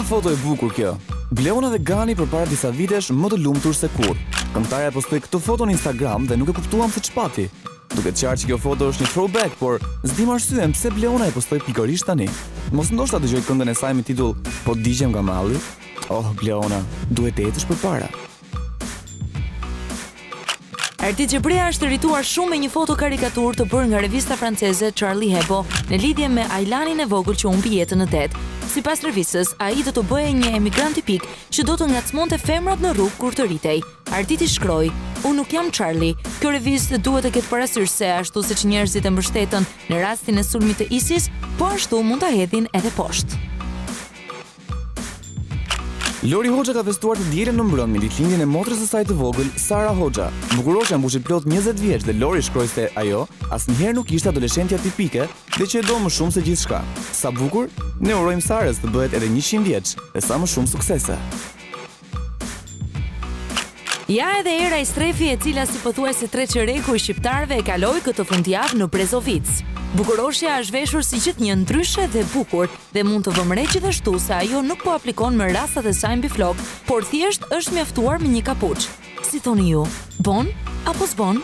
Sa foto e bukur kjo. Bleona dhe Gani përpara disa vitesh më të lumtur se kur. Këngëtarja postoi këtë foto në Instagram dhe nuk e kuptuam se ç'pati. Duket qartë që kjo foto është një throwback, por s'dim arsyen pse Bleona e postoi pikërisht tani. Mos ndoshta dëgjoj këngën e saj me titull Po digjem nga malli. Oh, Bleona, duhet të ecësh përpara. Arti Xhebrea është rrituar shumë me një foto karikaturë të bërë nga revista franceze Charlie Hebdo në lidhje me Ajlanin e vogël që humbi jetën në det. Sipas revistës, ai do të bëhej një emigrant tipik që do të ngacmonte femrat në rrugë kur të rritej. Artiti shkroi: "Unë nuk jam Charlie. Kjo revistë duhet të ketë parasysh se ashtu siç njerëzit e mbështetën në rastin e sulmit të ISIS, po ashtu mund ta hedhin edhe poshtë." Lori Hoxha ka festuar të dielën në mbrëmje ditëlindjen e motrës së saj të vogël, Sara Hoxha. Bukurosha mbushit plot 20 vjeç dhe Lori shkroi se ajo asnjëherë nuk ishte adoleshentja tipike dhe që e do më shumë se gjithçka. Sa bukur, ne urojmë Sarës të bëhet edhe 100 vjeç dhe sa më shumë suksese. Ja edhe era i strefi e cila si pothuajse treqereku i shqiptarëve e kaloi këtë fundjavë në Brezovic. Bukuroshja është veshur si gjithnjë ndryshe dhe bukur dhe mund të vëmre gjithashtu se ajo nuk po aplikon me rastat e saj mbi flok, por thjesht është mjaftuar me një kapuç. Si thoni ju, bon apo s'bon?